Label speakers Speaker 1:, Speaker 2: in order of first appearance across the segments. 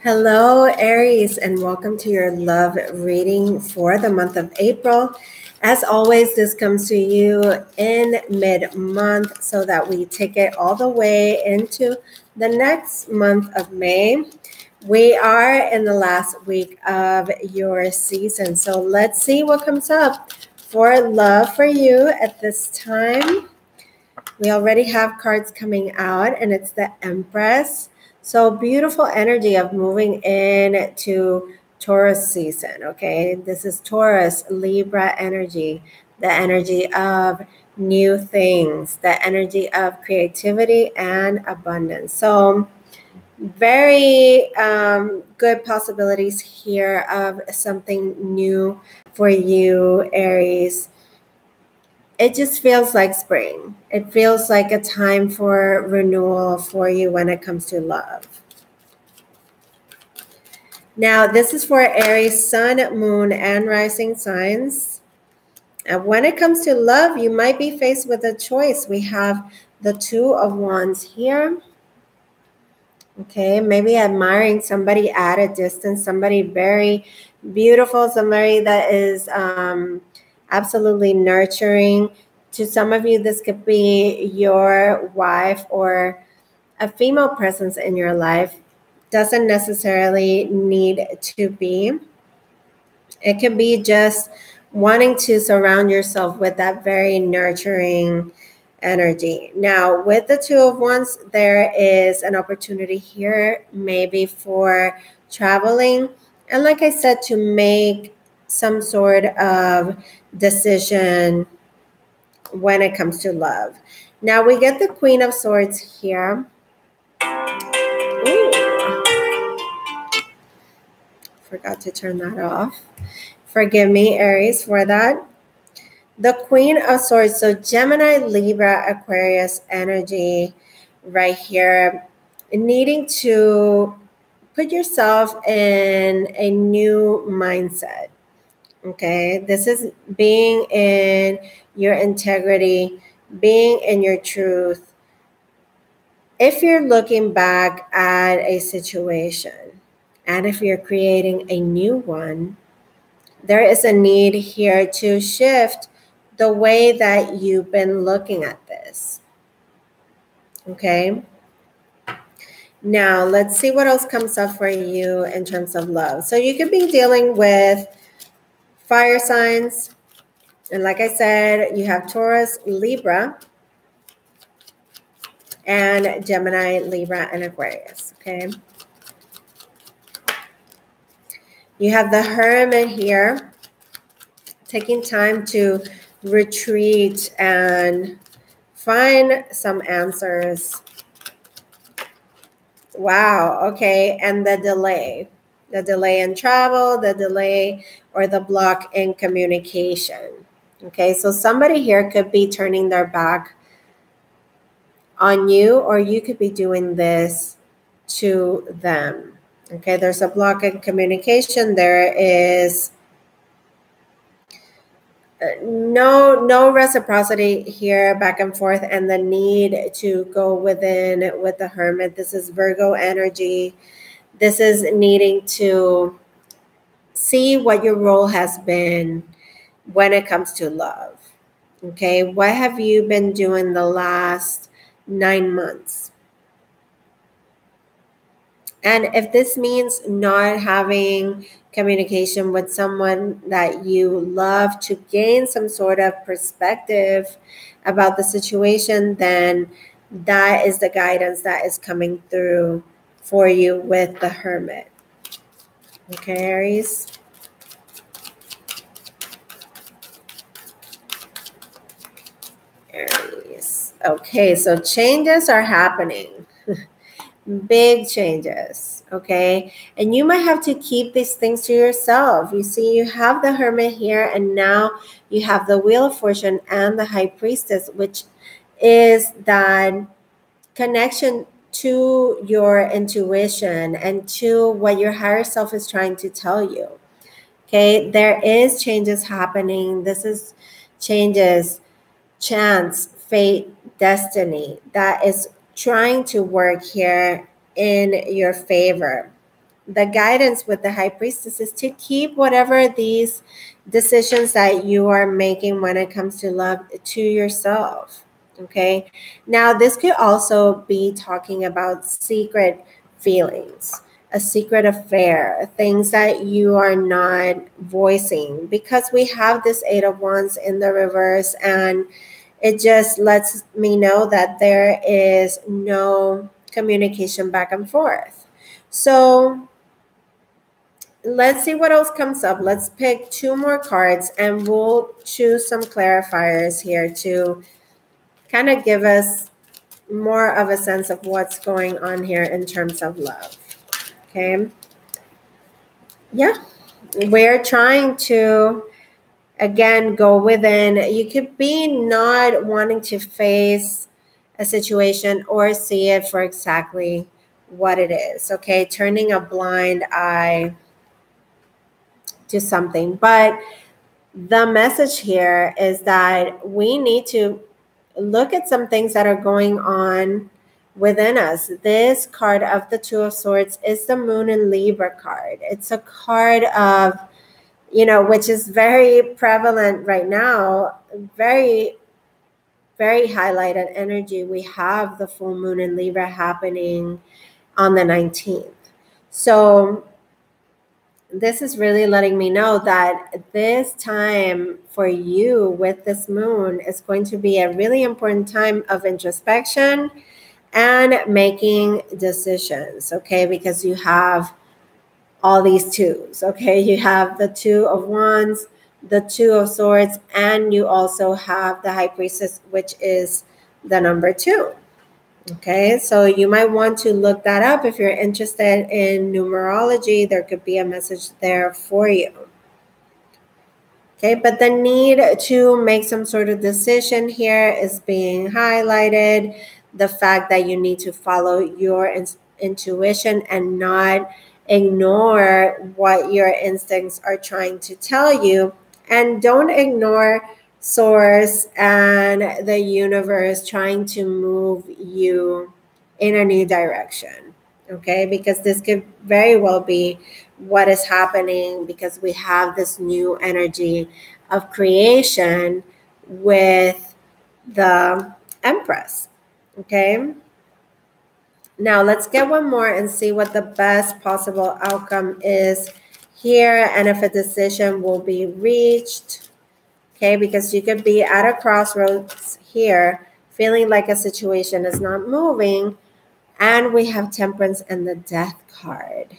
Speaker 1: Hello, Aries, and welcome to your love reading for the month of April. As always, this comes to you in mid-month so that we take it all the way into the next month of May. We are in the last week of your season, so let's see what comes up for love for you at this time. We already have cards coming out, and it's the Empress. So beautiful energy of moving into Taurus season, okay? This is Taurus, Libra energy, the energy of new things, the energy of creativity and abundance. So very good possibilities here of something new for you, Aries. It just feels like spring. It feels like a time for renewal for you when it comes to love. Now, this is for Aries, Sun, Moon, and Rising signs. And when it comes to love, you might be faced with a choice. We have the Two of Wands here. Okay, maybe admiring somebody at a distance, somebody very beautiful, somebody that is absolutely nurturing. To some of you, this could be your wife or a female presence in your life. Doesn't necessarily need to be. It can be just wanting to surround yourself with that very nurturing energy. Now, with the Two of Wands, there is an opportunity here, maybe for traveling. And like I said, to make some sort of decision when it comes to love. Now we get the Queen of Swords here. Ooh. Forgot to turn that off. Forgive me, Aries, for that. The Queen of Swords, so Gemini, Libra, Aquarius energy right here, needing to put yourself in a new mindset. Okay, this is being in your integrity, being in your truth. If you're looking back at a situation and if you're creating a new one, there is a need here to shift the way that you've been looking at this. Okay. Now, let's see what else comes up for you in terms of love. So you could be dealing with fire signs. And like I said, you have Taurus, Libra, and Gemini, Libra, and Aquarius, okay? You have the Hermit here, taking time to retreat and find some answers. Wow, okay, and the delay in travel, the delay or the block in communication. Okay, so somebody here could be turning their back on you, or you could be doing this to them. Okay, there's a block in communication. There is no reciprocity here, back and forth, and the need to go within with the Hermit. This is Virgo energy. This is needing to see what your role has been when it comes to love. Okay, what have you been doing the last 9 months? And if this means not having communication with someone that you love to gain some sort of perspective about the situation, then that is the guidance that is coming through for you with the Hermit. Okay, Aries. Aries. Okay, so changes are happening. Big changes, okay? And you might have to keep these things to yourself. You see, you have the Hermit here, and now you have the Wheel of Fortune and the High Priestess, which is that connection to your intuition and to what your higher self is trying to tell you. Okay, there is changes happening. This is changes, chance, fate, destiny that is trying to work here in your favor. the guidance with the High Priestess is to keep whatever these decisions that you are making when it comes to love to yourself. Okay. Now, this could also be talking about secret feelings, a secret affair, things that you are not voicing, because we have this Eight of Wands in the reverse, and it just lets me know that there is no communication back and forth. So let's see what else comes up. Let's pick 2 more cards and we'll choose some clarifiers here to kind of give us more of a sense of what's going on here in terms of love. Okay. Yeah. We're trying to, again, go within. You could be not wanting to face a situation or see it for exactly what it is. Okay. Turning a blind eye to something. But the message here is that we need to look at some things that are going on within us. This card of the Two of Swords is the Moon and Libra card. It's a card of, which is very prevalent right now, very, very highlighted energy. We have the full moon in Libra happening on the 19th. So this is really letting me know that this time for you with this moon is going to be a really important time of introspection and making decisions, okay? Because you have all these twos, okay? You have the Two of Wands, the Two of Swords, and you also have the High Priestess, which is the number 2. Okay, so you might want to look that up if you're interested in numerology. There could be a message there for you. Okay, but the need to make some sort of decision here is being highlighted. The fact that you need to follow your intuition and not ignore what your instincts are trying to tell you. And don't ignore source and the universe trying to move you in a new direction, okay? Because this could very well be what is happening, because we have this new energy of creation with the Empress, okay? Now let's get one more and see what the best possible outcome is here, and if a decision will be reached. Okay, because you could be at a crossroads here, feeling like a situation is not moving, and we have Temperance and the Death card.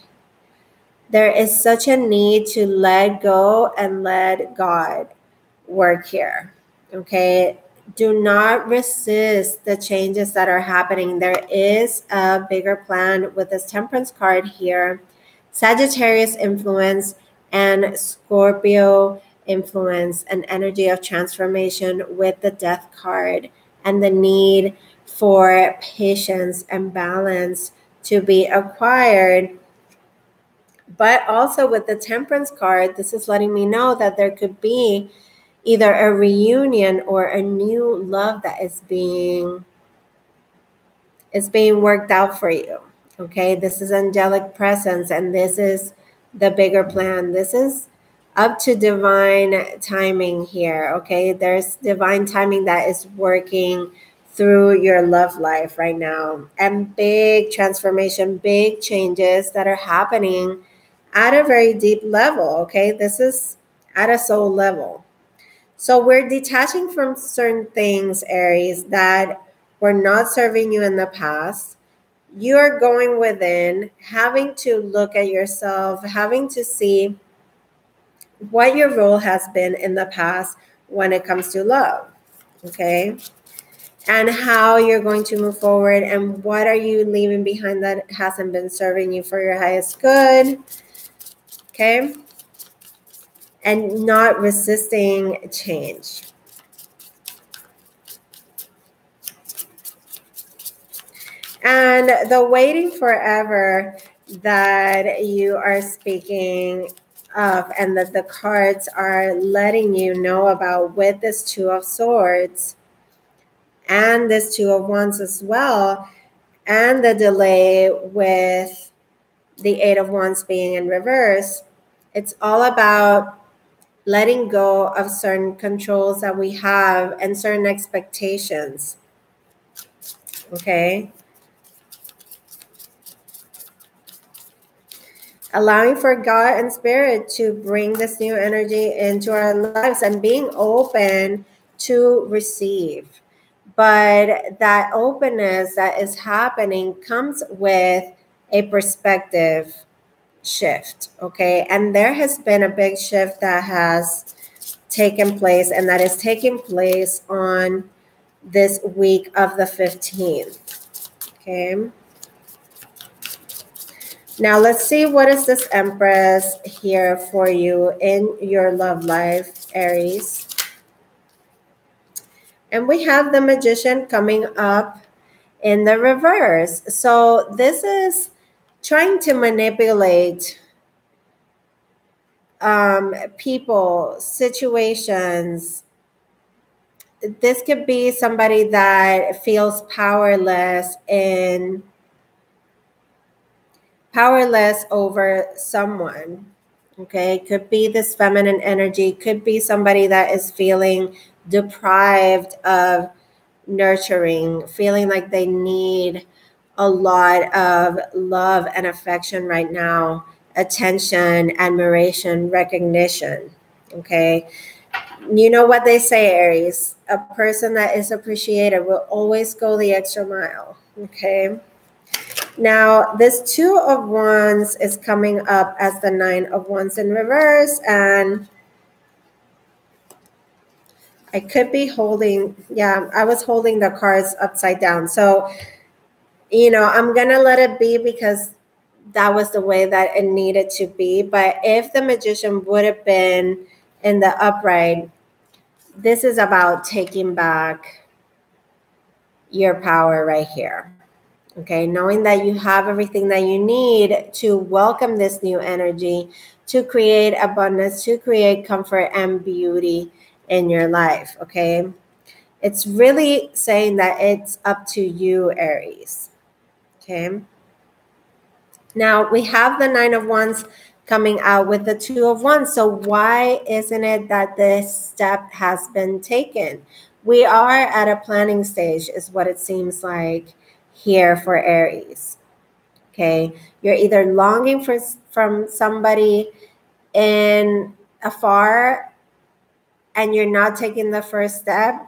Speaker 1: There is such a need to let go and let God work here, okay? Do not resist the changes that are happening. There is a bigger plan with this Temperance card here. Sagittarius influence and Scorpio influence, an energy of transformation with the Death card, and the need for patience and balance to be acquired. But also with the Temperance card, this is letting me know that there could be either a reunion or a new love that is being worked out for you. Okay, this is angelic presence, and this is the bigger plan. This is up to divine timing here, okay? There's divine timing that is working through your love life right now, and big transformation, big changes that are happening at a very deep level, okay? This is at a soul level. So we're detaching from certain things, Aries, that were not serving you in the past. You are going within, having to look at yourself, having to see what your role has been in the past when it comes to love, okay? And how you're going to move forward, and what are you leaving behind that hasn't been serving you for your highest good, okay? And not resisting change. And the waiting forever that you are speaking of, and that the cards are letting you know about with this Two of Swords and this Two of Wands as well, and the delay with the Eight of Wands being in reverse, it's all about letting go of certain controls that we have and certain expectations. Okay. Allowing for God and Spirit to bring this new energy into our lives and being open to receive. But that openness that is happening comes with a perspective shift, okay? And there has been a big shift that has taken place, and that is taking place on this week of the 15th, okay? Now let's see, what is this Empress here for you in your love life, Aries? And we have the Magician coming up in the reverse. So this is trying to manipulate people, situations. This could be somebody that feels powerless over someone. Okay, could be this feminine energy, could be somebody that is feeling deprived of nurturing, feeling like they need a lot of love and affection right now, attention, admiration, recognition. Okay, you know what they say, Aries, a person that is appreciated will always go the extra mile. Okay. Now, this Two of Wands is coming up as the Nine of Wands in reverse, and I could be holding, yeah, I was holding the cards upside down. So, you know, I'm going to let it be because that was the way that it needed to be. But if the Magician would have been in the upright, this is about taking back your power right here. Okay, knowing that you have everything that you need to welcome this new energy, to create abundance, to create comfort and beauty in your life. Okay, it's really saying that it's up to you, Aries. Okay, now we have the Nine of Wands coming out with the Two of Wands. So why isn't it that this step has been taken? We are at a planning stage, is what it seems like here for Aries. Okay, you're either longing from somebody in afar and you're not taking the first step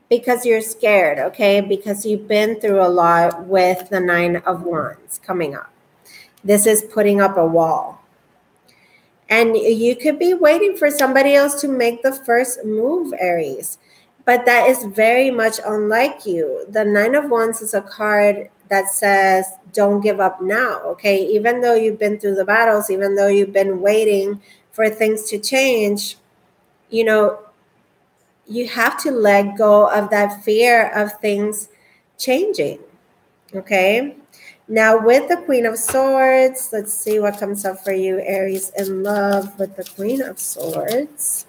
Speaker 1: because you're scared, okay, because you've been through a lot with the Nine of Wands coming up. This is putting up a wall. And you could be waiting for somebody else to make the first move, Aries. But that is very much unlike you. The Nine of Wands is a card that says, don't give up now, okay? Even though you've been through the battles, even though you've been waiting for things to change, you know, you have to let go of that fear of things changing, okay? Now with the Queen of Swords, let's see what comes up for you, Aries, in love with the Queen of Swords.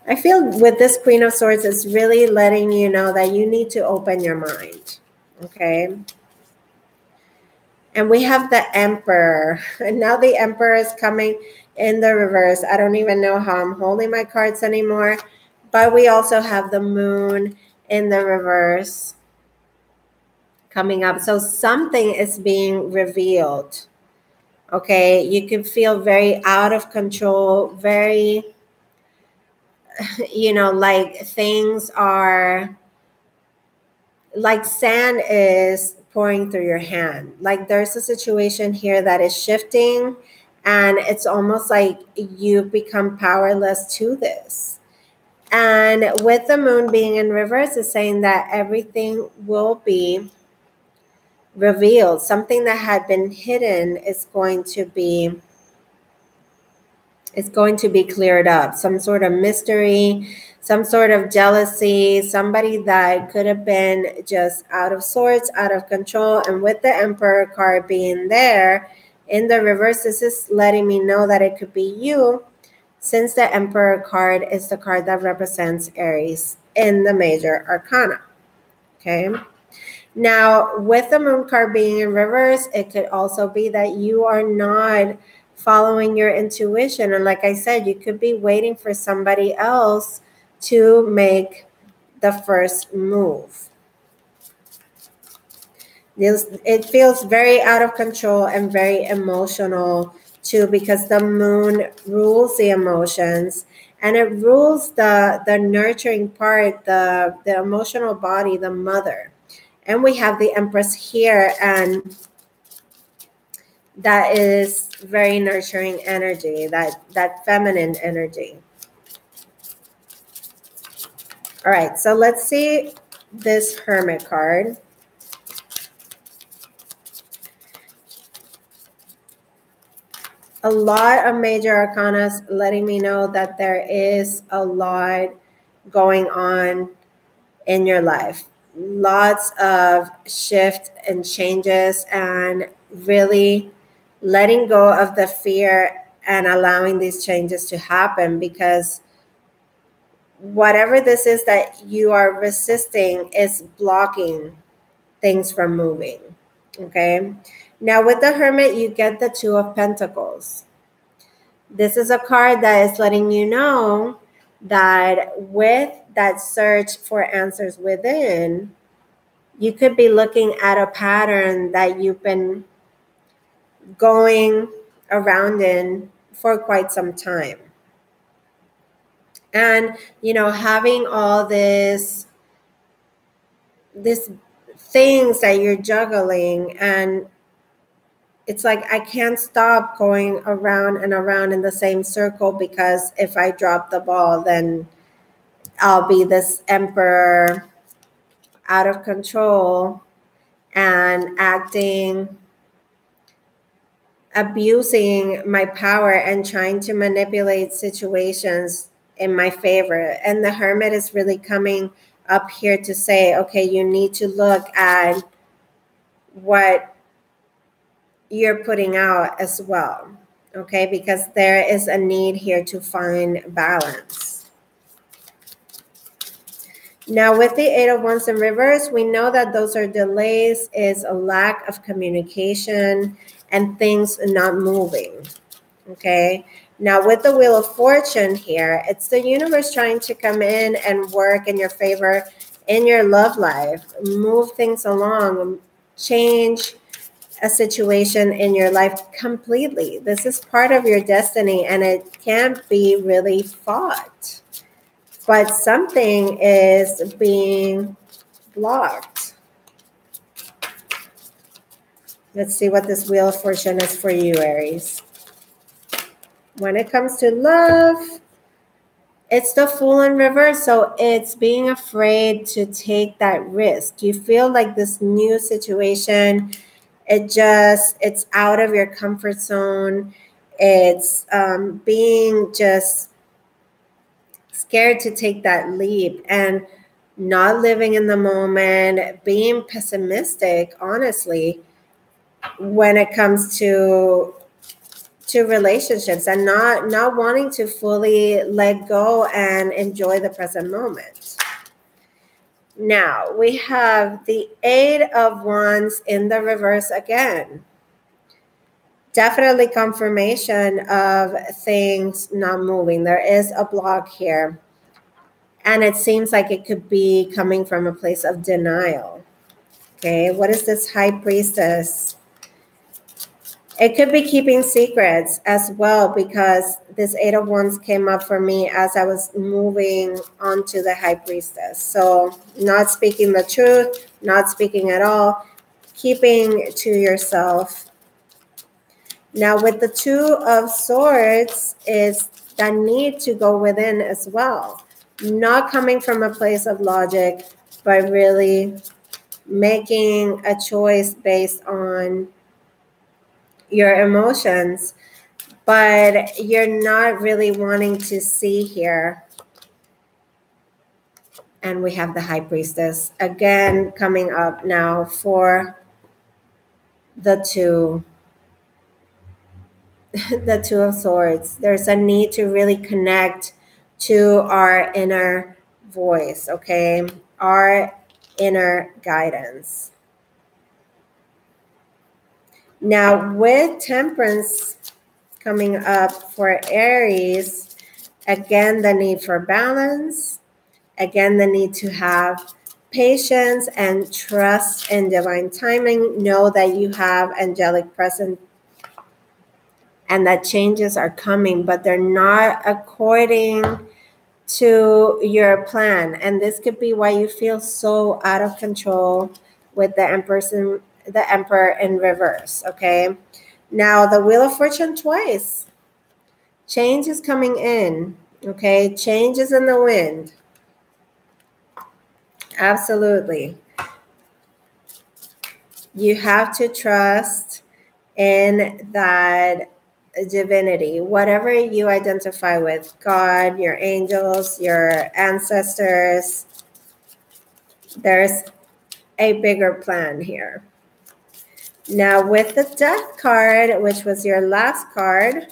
Speaker 1: I feel with this Queen of Swords, it's really letting you know that you need to open your mind, okay? And we have the Emperor. And now the Emperor is coming in the reverse. I don't even know how I'm holding my cards anymore. But we also have the Moon in the reverse coming up. So something is being revealed, okay? You can feel very out of control, very, you know, like things are, like sand is pouring through your hand. Like there's a situation here that is shifting and it's almost like you've become powerless to this. And with the Moon being in reverse, is saying that everything will be revealed. Something that had been hidden is going to be cleared up. Some sort of mystery, some sort of jealousy, somebody that could have been just out of sorts, out of control. And with the Emperor card being there in the reverse, this is letting me know that it could be you, since the Emperor card is the card that represents Aries in the major arcana. Okay. Now, with the moon card being in reverse, it could also be that you are not following your intuition. And like I said, you could be waiting for somebody else to make the first move. It feels very out of control and very emotional too, because the moon rules the emotions and it rules the nurturing part, the emotional body, the mother. And we have the Empress here, and that is very nurturing energy, that feminine energy. All right, so let's see this Hermit card. A lot of major arcana letting me know that there is a lot going on in your life. Lots of shift and changes, and really letting go of the fear and allowing these changes to happen, because whatever this is that you are resisting is blocking things from moving. Okay. Now with the Hermit, you get the Two of Pentacles. This is a card that is letting you know that with that search for answers within, you could be looking at a pattern that you've been going around in for quite some time. And, you know, having all this things that you're juggling, and it's like, I can't stop going around and around in the same circle, because if I drop the ball, then I'll be this emperor out of control and acting, abusing my power and trying to manipulate situations in my favor. And the Hermit is really coming up here to say, okay, you need to look at what you're putting out as well. Okay, because there is a need here to find balance. Now with the Eight of Wands in reverse, we know that those are delays, is a lack of communication and things not moving. Okay. Now with the Wheel of Fortune here, it's the universe trying to come in and work in your favor in your love life, move things along, change a situation in your life completely. This is part of your destiny, and it can't be really fought. But something is being blocked. Let's see what this Wheel of Fortune is for you, Aries. When it comes to love, it's the Fool in reverse. So it's being afraid to take that risk. You feel like this new situation, it's out of your comfort zone. It's being just scared to take that leap and not living in the moment, being pessimistic, honestly, when it comes to relationships, and not wanting to fully let go and enjoy the present moment. Now we have the Eight of Wands in the reverse again. Definitely confirmation of things not moving. There is a block here. And it seems like it could be coming from a place of denial. Okay, what is this High Priestess? It could be keeping secrets as well, because this Eight of Wands came up for me as I was moving on to the High Priestess. So not speaking the truth, not speaking at all, keeping to yourself. Now with the Two of Swords is that need to go within as well. Not coming from a place of logic, but really making a choice based on your emotions, but you're not really wanting to see here. And we have the High Priestess again coming up now for the two of Swords. There's a need to really connect to our inner voice, okay? Our inner guidance. Now, with Temperance coming up for Aries, again, the need for balance, again, the need to have patience and trust in divine timing. Know that you have angelic presence and that changes are coming, but they're not according to your plan. And this could be why you feel so out of control with the Emperor in reverse, okay? Now, the Wheel of Fortune twice. Change is coming in, okay? Change is in the wind. Absolutely. You have to trust in that divinity, whatever you identify with, God, your angels, your ancestors. There's a bigger plan here. Now, with the Death card, which was your last card,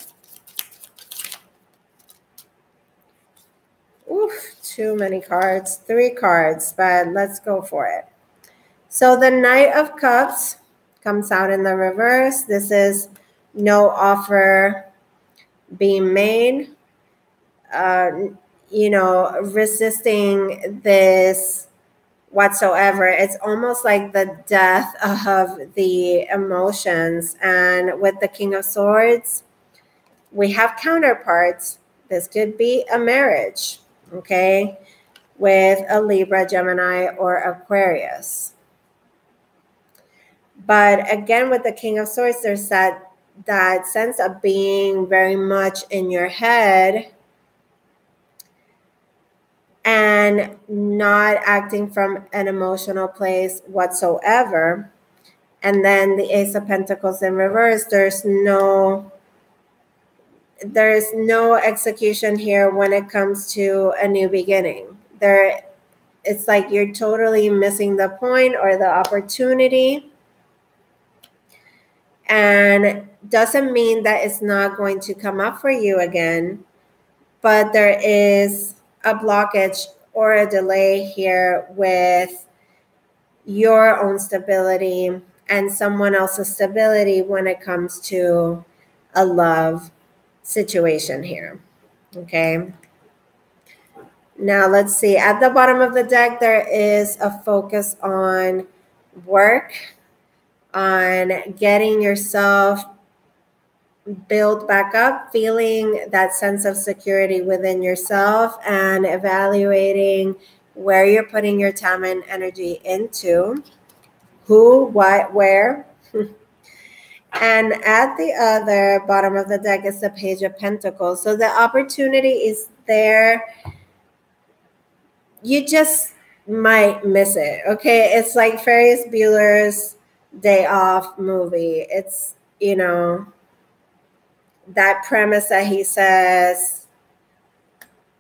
Speaker 1: oof, too many cards, 3 cards, but let's go for it. So the Knight of Cups comes out in the reverse. This is no offer being made, resisting this whatsoever. It's almost like the death of the emotions. And with the King of Swords, we have counterparts. This could be a marriage, okay, with a Libra, Gemini, or Aquarius. But again, with the King of Swords, there's that sense of being very much in your head and not acting from an emotional place whatsoever. And then the Ace of Pentacles in reverse, there's no execution here when it comes to a new beginning. It's like you're totally missing the point or the opportunity. And doesn't mean that it's not going to come up for you again, but there is a blockage or a delay here with your own stability and someone else's stability when it comes to a love situation here, okay? Now let's see. At the bottom of the deck, there is a focus on work, on getting yourself build back up, feeling that sense of security within yourself and evaluating where you're putting your time and energy into, who, what, where. And at the other bottom of the deck is the Page of Pentacles. So the opportunity is there. You just might miss it, okay? It's like Ferris Bueller's Day Off movie. It's, that premise that he says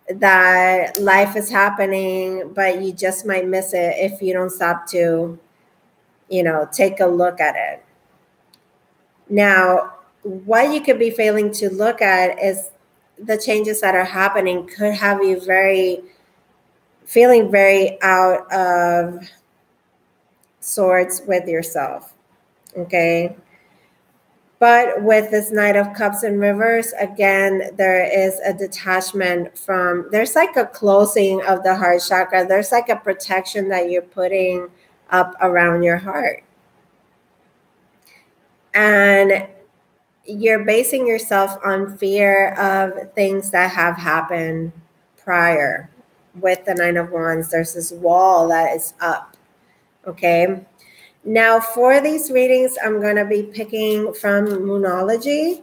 Speaker 1: that life is happening, but you just might miss it if you don't stop to, take a look at it. Now, what you could be failing to look at is the changes that are happening could have you feeling very out of sorts with yourself, okay? But with this Knight of Cups in reverse, again, there is a detachment there's like a closing of the heart chakra. There's like a protection that you're putting up around your heart. And you're basing yourself on fear of things that have happened prior. With the Nine of Wands, there's this wall that is up, okay? Now, for these readings, I'm going to be picking from Moonology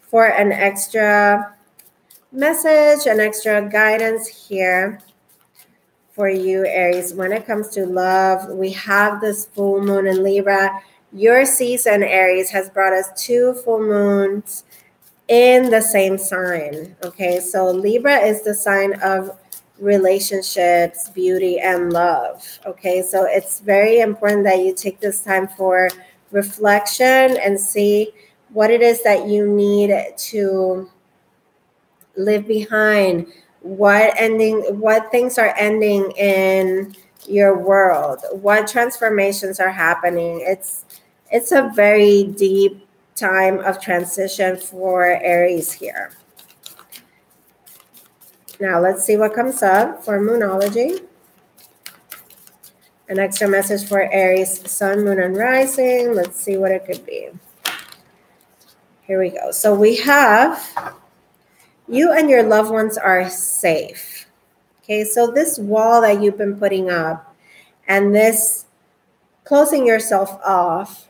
Speaker 1: for an extra message, an extra guidance here for you, Aries. When it comes to love, we have this full moon in Libra. Your season, Aries, has brought us 2 full moons in the same sign, okay? So Libra is the sign of relationships, beauty, and love, okay? So it's very important that you take this time for reflection and see what it is that you need to leave behind, what things are ending in your world? What transformations are happening? It's a very deep time of transition for Aries here. Now let's see what comes up for Moonology. An extra message for Aries, Sun, Moon, and Rising. Let's see what it could be. Here we go. So we have you and your loved ones are safe. Okay, so this wall that you've been putting up and this closing yourself off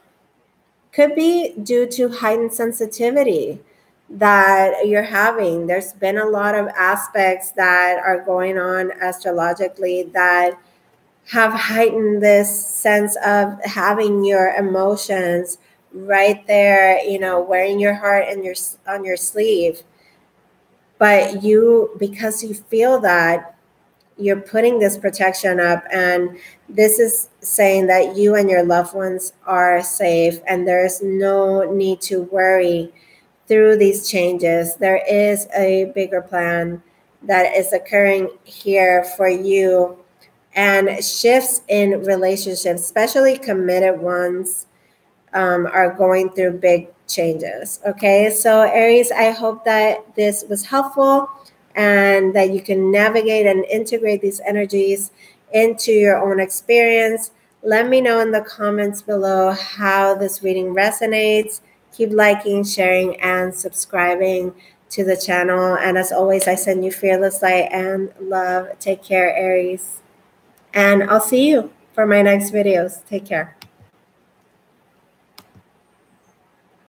Speaker 1: could be due to heightened sensitivity that you're having. There's been a lot of aspects that are going on astrologically that have heightened this sense of having your emotions right there, you know, wearing your heart and on your sleeve. But you, because you feel that, you're putting this protection up, and this is saying that you and your loved ones are safe and there's no need to worry through these changes. There is a bigger plan that is occurring here for you, and shifts in relationships, especially committed ones, are going through big changes. Okay, so Aries, I hope that this was helpful and that you can navigate and integrate these energies into your own experience. Let me know in the comments below how this reading resonates. Keep liking, sharing, and subscribing to the channel. And as always, I send you fearless light and love. Take care, Aries. And I'll see you for my next videos. Take care.